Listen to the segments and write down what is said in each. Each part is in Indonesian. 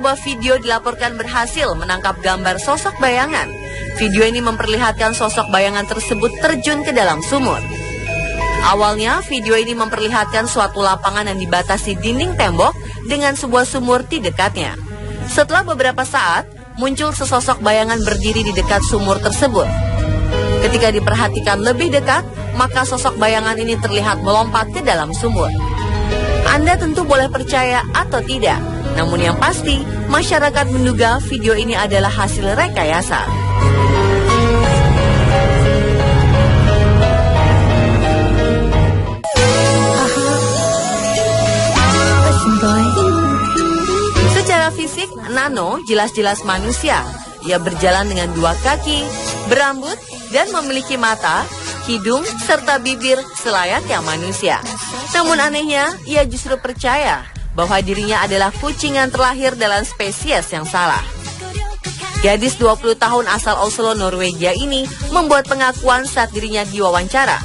sebuah video dilaporkan berhasil menangkap gambar sosok bayangan. Video ini memperlihatkan sosok bayangan tersebut terjun ke dalam sumur. Awalnya, video ini memperlihatkan suatu lapangan yang dibatasi dinding tembok dengan sebuah sumur di dekatnya. Setelah beberapa saat, muncul sesosok bayangan berdiri di dekat sumur tersebut. Ketika diperhatikan lebih dekat, maka sosok bayangan ini terlihat melompat ke dalam sumur. Anda tentu boleh percaya atau tidak, namun yang pasti, masyarakat menduga video ini adalah hasil rekayasa. Secara fisik, Nano jelas-jelas manusia. Ia berjalan dengan 2 kaki, berambut, dan memiliki mata, hidung, serta bibir selayaknya manusia. Namun anehnya, ia justru percaya bahwa dirinya adalah kucing yang terlahir dalam spesies yang salah. Gadis 20 tahun asal Oslo, Norwegia ini membuat pengakuan saat dirinya diwawancara.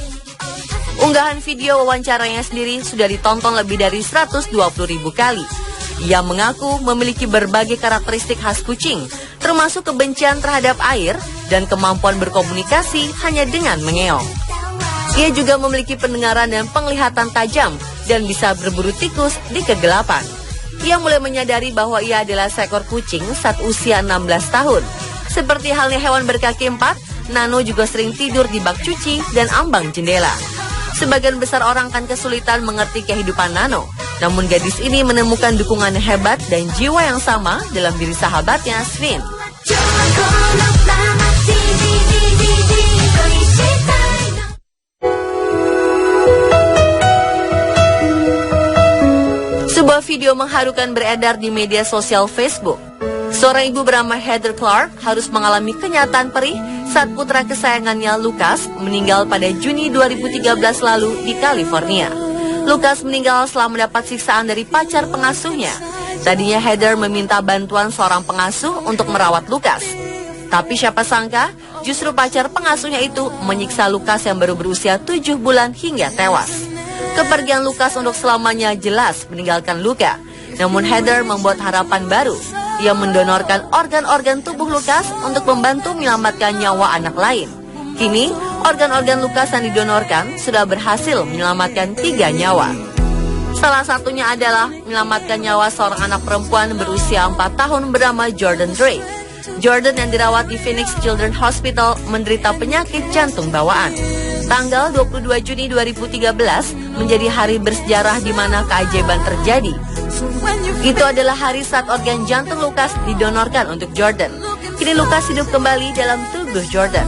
Unggahan video wawancaranya sendiri sudah ditonton lebih dari 120.000 kali. Ia mengaku memiliki berbagai karakteristik khas kucing, termasuk kebencian terhadap air dan kemampuan berkomunikasi hanya dengan mengeong. Ia juga memiliki pendengaran dan penglihatan tajam dan bisa berburu tikus di kegelapan. Ia mulai menyadari bahwa ia adalah seekor kucing saat usia 16 tahun. Seperti halnya hewan berkaki 4, Nano juga sering tidur di bak cuci dan ambang jendela. Sebagian besar orang kan kesulitan mengerti kehidupan Nano. Namun gadis ini menemukan dukungan hebat dan jiwa yang sama dalam diri sahabatnya, Sven. Sebuah video mengharukan beredar di media sosial Facebook. Seorang ibu bernama Heather Clark harus mengalami kenyataan perih saat putra kesayangannya Lucas meninggal pada Juni 2013 lalu di California. Lucas meninggal setelah mendapat siksaan dari pacar pengasuhnya. Tadinya Heather meminta bantuan seorang pengasuh untuk merawat Lucas. Tapi siapa sangka, justru pacar pengasuhnya itu menyiksa Lucas yang baru berusia 7 bulan hingga tewas. Kepergian Lucas untuk selamanya jelas meninggalkan luka. Namun Heather membuat harapan baru. Ia mendonorkan organ-organ tubuh Lucas untuk membantu menyelamatkan nyawa anak lain. Kini, organ-organ Lucas yang didonorkan sudah berhasil menyelamatkan 3 nyawa. Salah satunya adalah menyelamatkan nyawa seorang anak perempuan berusia 4 tahun bernama Jordan Drake. Jordan yang dirawat di Phoenix Children's Hospital menderita penyakit jantung bawaan. Tanggal 22 Juni 2013 menjadi hari bersejarah di mana keajaiban terjadi. Itu adalah hari saat organ jantung Lucas didonorkan untuk Jordan. Kini Lucas hidup kembali dalam tubuh Jordan.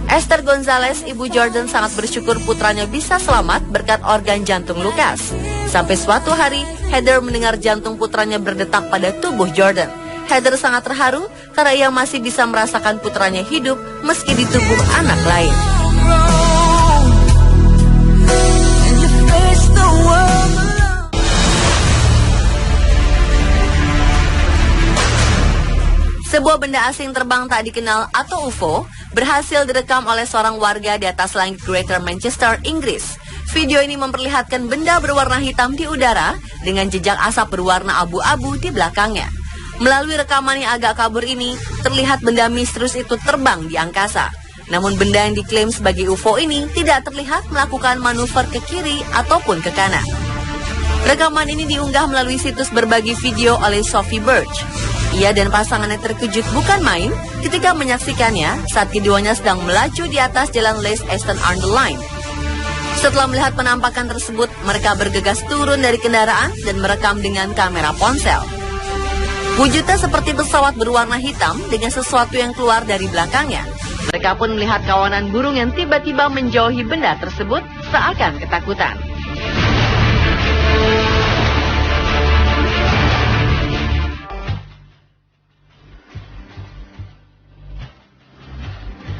Esther Gonzalez, ibu Jordan, sangat bersyukur putranya bisa selamat berkat organ jantung Lucas. Sampai suatu hari, Heather mendengar jantung putranya berdetak pada tubuh Jordan. Heather sangat terharu karena ia masih bisa merasakan putranya hidup meski di tubuh anak lain. Sebuah benda asing terbang tak dikenal atau UFO berhasil direkam oleh seorang warga di atas langit Greater Manchester, Inggris. Video ini memperlihatkan benda berwarna hitam di udara dengan jejak asap berwarna abu-abu di belakangnya. Melalui rekaman yang agak kabur ini, terlihat benda misterius itu terbang di angkasa. Namun benda yang diklaim sebagai UFO ini tidak terlihat melakukan manuver ke kiri ataupun ke kanan. Rekaman ini diunggah melalui situs berbagi video oleh Sophie Birch. Ia dan pasangannya terkejut bukan main ketika menyaksikannya saat keduanya sedang melaju di atas jalan Les East-on-the-Line. Setelah melihat penampakan tersebut, mereka bergegas turun dari kendaraan dan merekam dengan kamera ponsel. Wujudnya seperti pesawat berwarna hitam dengan sesuatu yang keluar dari belakangnya. Mereka pun melihat kawanan burung yang tiba-tiba menjauhi benda tersebut seakan ketakutan.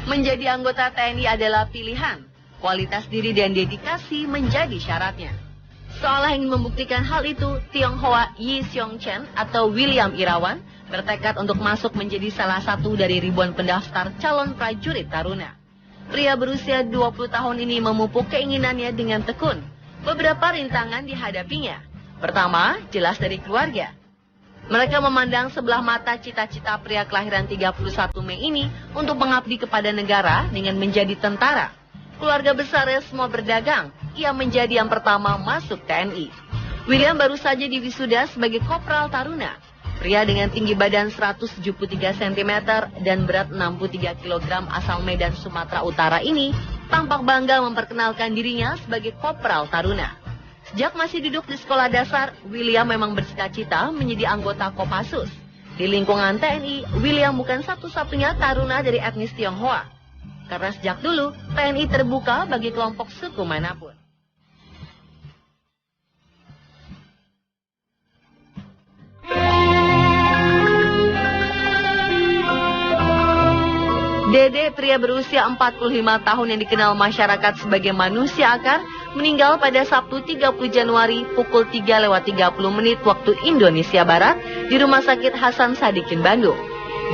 Menjadi anggota TNI adalah pilihan. Kualitas diri dan dedikasi menjadi syaratnya. Seolah ingin membuktikan hal itu, Tionghoa Yi Seong Chen atau William Irawan bertekad untuk masuk menjadi salah satu dari ribuan pendaftar calon prajurit taruna. Pria berusia 20 tahun ini memupuk keinginannya dengan tekun. Beberapa rintangan dihadapinya. Pertama, jelas dari keluarga. Mereka memandang sebelah mata cita-cita pria kelahiran 31 Mei ini untuk mengabdi kepada negara dengan menjadi tentara. Keluarga besarnya semua berdagang, ia menjadi yang pertama masuk TNI. William baru saja diwisuda sebagai Kopral Taruna. Pria dengan tinggi badan 173 cm dan berat 63 kg asal Medan, Sumatera Utara ini tampak bangga memperkenalkan dirinya sebagai Kopral Taruna. Sejak masih duduk di sekolah dasar, William memang bercita-cita menjadi anggota Kopassus. Di lingkungan TNI, William bukan satu-satunya taruna dari etnis Tionghoa. Karena sejak dulu, TNI terbuka bagi kelompok suku manapun. Dede, pria berusia 45 tahun yang dikenal masyarakat sebagai manusia akar, meninggal pada Sabtu 30 Januari pukul 3:30 waktu Indonesia Barat di Rumah Sakit Hasan Sadikin, Bandung.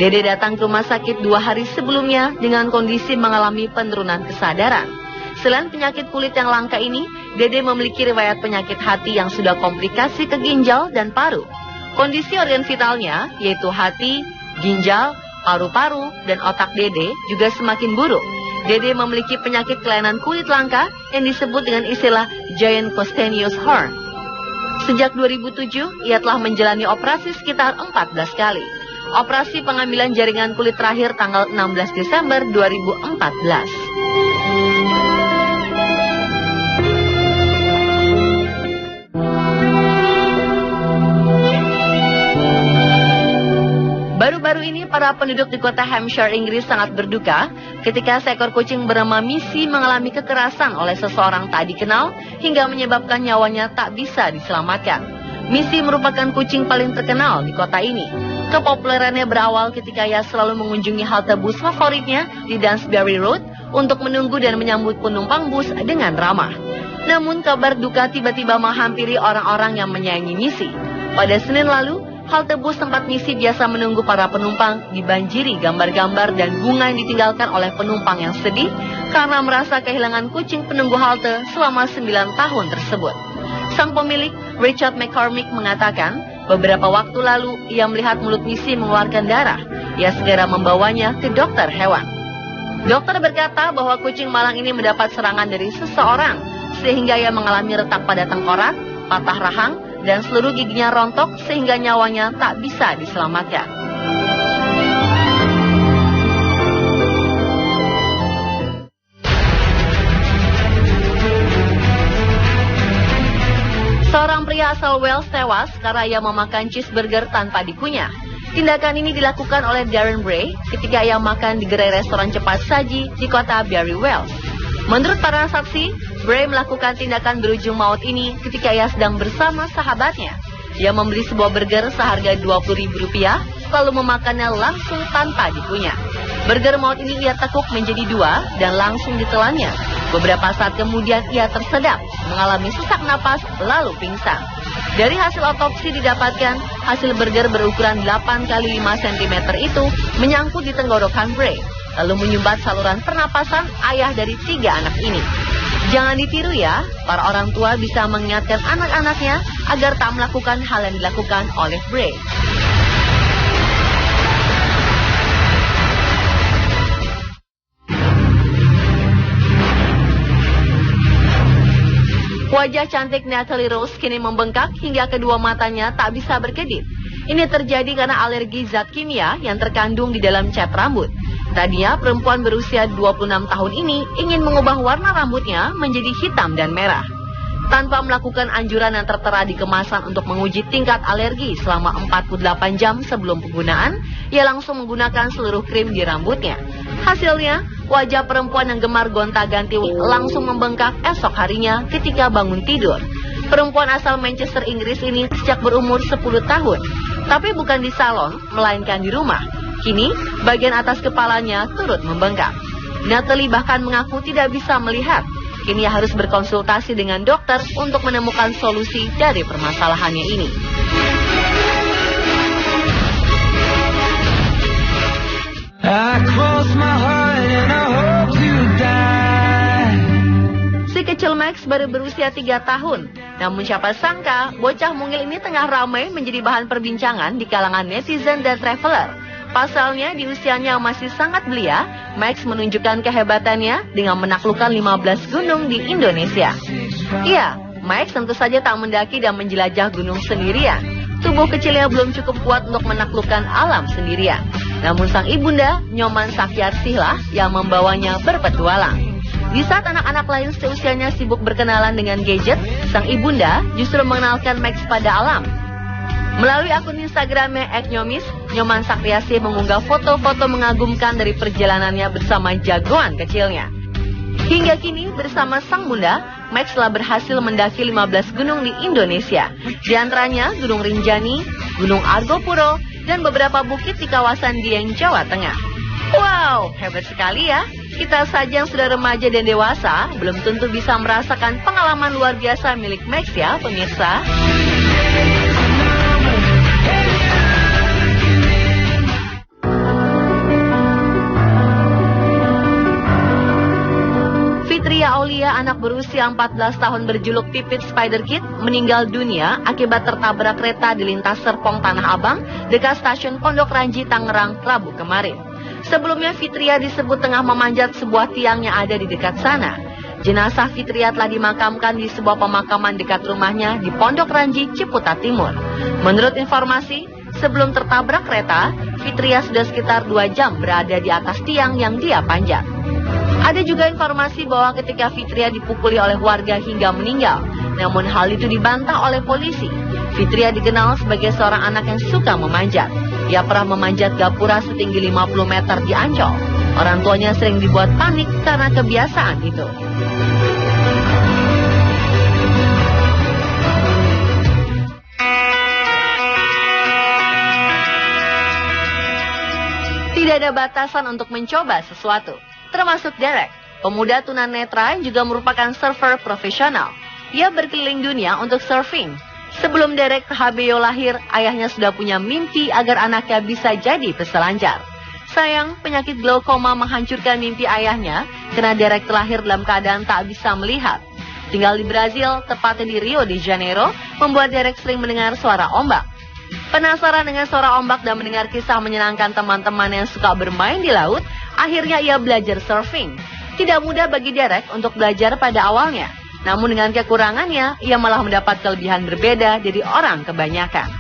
Dede datang ke rumah sakit 2 hari sebelumnya dengan kondisi mengalami penurunan kesadaran. Selain penyakit kulit yang langka ini, Dede memiliki riwayat penyakit hati yang sudah komplikasi ke ginjal dan paru. Kondisi organ vitalnya, yaitu hati, ginjal, paru-paru, dan otak Dede juga semakin buruk. Dede memiliki penyakit kelainan kulit langka yang disebut dengan istilah giant cutaneous horn. Sejak 2007, ia telah menjalani operasi sekitar 14 kali. Operasi pengambilan jaringan kulit terakhir tanggal 16 Desember 2014. Baru-baru ini para penduduk di kota Hampshire, Inggris sangat berduka ketika seekor kucing bernama Missy mengalami kekerasan oleh seseorang tak dikenal hingga menyebabkan nyawanya tak bisa diselamatkan. Missy merupakan kucing paling terkenal di kota ini. Kepopulerannya berawal ketika ia selalu mengunjungi halte bus favoritnya di Dansbury Road untuk menunggu dan menyambut penumpang bus dengan ramah. Namun kabar duka tiba-tiba menghampiri orang-orang yang menyayangi Missy. Pada Senin lalu, halte bus tempat Missy biasa menunggu para penumpang dibanjiri gambar-gambar dan bunga yang ditinggalkan oleh penumpang yang sedih karena merasa kehilangan kucing penunggu halte selama 9 tahun tersebut. Sang pemilik, Richard McCormick, mengatakan beberapa waktu lalu ia melihat mulut Missy mengeluarkan darah. Ia segera membawanya ke dokter hewan. Dokter berkata bahwa kucing malang ini mendapat serangan dari seseorang sehingga ia mengalami retak pada tengkorak, patah rahang, dan seluruh giginya rontok sehingga nyawanya tak bisa diselamatkan. Seorang pria asal Wales tewas karena ia memakan cheeseburger tanpa dikunyah. Tindakan ini dilakukan oleh Darren Bray ketika ia makan di gerai restoran cepat saji di kota Barry, Wales. Menurut para saksi, Bray melakukan tindakan berujung maut ini ketika ia sedang bersama sahabatnya. Ia membeli sebuah burger seharga Rp20.000 lalu memakannya langsung tanpa dikunyah. Burger maut ini ia tekuk menjadi 2 dan langsung ditelannya. Beberapa saat kemudian ia tersedak, mengalami sesak napas lalu pingsan. Dari hasil otopsi didapatkan, hasil burger berukuran 8 x 5 cm itu menyangkut di tenggorokan Bray, lalu menyumbat saluran pernapasan ayah dari 3 anak ini. Jangan ditiru ya, para orang tua bisa mengingatkan anak-anaknya agar tak melakukan hal yang dilakukan oleh Bray. Wajah cantik Natalie Rose kini membengkak hingga kedua matanya tak bisa berkedip. Ini terjadi karena alergi zat kimia yang terkandung di dalam cat rambut. Tadinya perempuan berusia 26 tahun ini ingin mengubah warna rambutnya menjadi hitam dan merah. Tanpa melakukan anjuran yang tertera di kemasan untuk menguji tingkat alergi selama 48 jam sebelum penggunaan, ia langsung menggunakan seluruh krim di rambutnya. Hasilnya, wajah perempuan yang gemar gonta-ganti langsung membengkak esok harinya ketika bangun tidur. Perempuan asal Manchester, Inggris ini sejak berumur 10 tahun, tapi bukan di salon, melainkan di rumah. Kini, bagian atas kepalanya turut membengkak. Natalie bahkan mengaku tidak bisa melihat. Kini harus berkonsultasi dengan dokter untuk menemukan solusi dari permasalahannya ini. Si kecil Max baru berusia 3 tahun. Namun siapa sangka, bocah mungil ini tengah ramai menjadi bahan perbincangan di kalangan netizen dan traveler. Pasalnya di usianya yang masih sangat belia, Max menunjukkan kehebatannya dengan menaklukkan 15 gunung di Indonesia. Iya, Max tentu saja tak mendaki dan menjelajah gunung sendirian. Tubuh kecilnya belum cukup kuat untuk menaklukkan alam sendirian. Namun sang ibunda, Nyoman Sakyarsihlah yang membawanya berpetualang. Di saat anak-anak lain seusianya sibuk berkenalan dengan gadget, sang ibunda justru mengenalkan Max pada alam. Melalui akun Instagramnya @nyomis, Nyoman Sakyarsih mengunggah foto-foto mengagumkan dari perjalanannya bersama jagoan kecilnya. Hingga kini bersama sang bunda, Max telah berhasil mendaki 15 gunung di Indonesia. Di antaranya Gunung Rinjani, Gunung Argopuro, dan beberapa bukit di kawasan Dieng, Jawa Tengah. Wow, hebat sekali ya. Kita saja yang sudah remaja dan dewasa belum tentu bisa merasakan pengalaman luar biasa milik Max ya, pemirsa. Fitria Aulia, anak berusia 14 tahun berjuluk Pipit Spider Kid, meninggal dunia akibat tertabrak kereta di lintas Serpong Tanah Abang dekat stasiun Pondok Ranji, Tangerang, Rabu kemarin. Sebelumnya Fitria disebut tengah memanjat sebuah tiang yang ada di dekat sana. Jenazah Fitria telah dimakamkan di sebuah pemakaman dekat rumahnya di Pondok Ranji, Ciputat Timur. Menurut informasi, sebelum tertabrak kereta, Fitria sudah sekitar 2 jam berada di atas tiang yang dia panjat. Ada juga informasi bahwa ketika Fitria dipukuli oleh warga hingga meninggal, namun hal itu dibantah oleh polisi. Fitria dikenal sebagai seorang anak yang suka memanjat. Ia pernah memanjat gapura setinggi 50 meter di Ancol. Orang tuanya sering dibuat panik karena kebiasaan itu. Tidak ada batasan untuk mencoba sesuatu, termasuk Derek, pemuda tunanetra yang juga merupakan surfer profesional. Ia berkeliling dunia untuk surfing. Sebelum Derek Habeyo lahir, ayahnya sudah punya mimpi agar anaknya bisa jadi peselancar. Sayang, penyakit glaukoma menghancurkan mimpi ayahnya karena Derek terlahir dalam keadaan tak bisa melihat. Tinggal di Brazil, tepatnya di Rio de Janeiro, membuat Derek sering mendengar suara ombak. Penasaran dengan suara ombak dan mendengar kisah menyenangkan teman-teman yang suka bermain di laut, akhirnya ia belajar surfing. Tidak mudah bagi Derek untuk belajar pada awalnya. Namun dengan kekurangannya, ia malah mendapat kelebihan berbeda dari orang kebanyakan.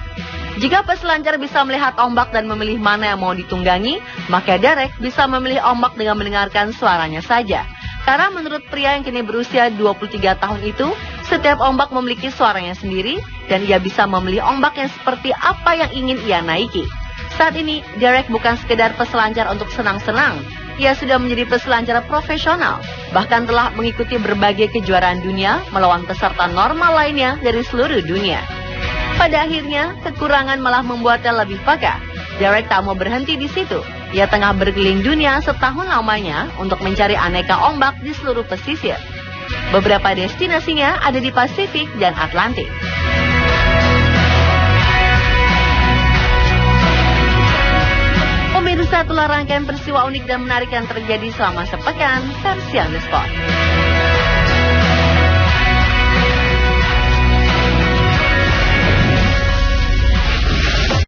Jika peselancar bisa melihat ombak dan memilih mana yang mau ditunggangi, maka Derek bisa memilih ombak dengan mendengarkan suaranya saja. Karena menurut pria yang kini berusia 23 tahun itu, setiap ombak memiliki suaranya sendiri dan ia bisa memilih ombak yang seperti apa yang ingin ia naiki. Saat ini, Derek bukan sekedar peselancar untuk senang-senang. Ia sudah menjadi peselancar profesional, bahkan telah mengikuti berbagai kejuaraan dunia melawan peserta normal lainnya dari seluruh dunia. Pada akhirnya, kekurangan malah membuatnya lebih peka. Derek tak mau berhenti di situ. Ia tengah berkeliling dunia setahun lamanya untuk mencari aneka ombak di seluruh pesisir. Beberapa destinasinya ada di Pasifik dan Atlantik. Pemirsa, itulah rangkaian peristiwa unik dan menarik yang terjadi selama sepekan versi On The Spot.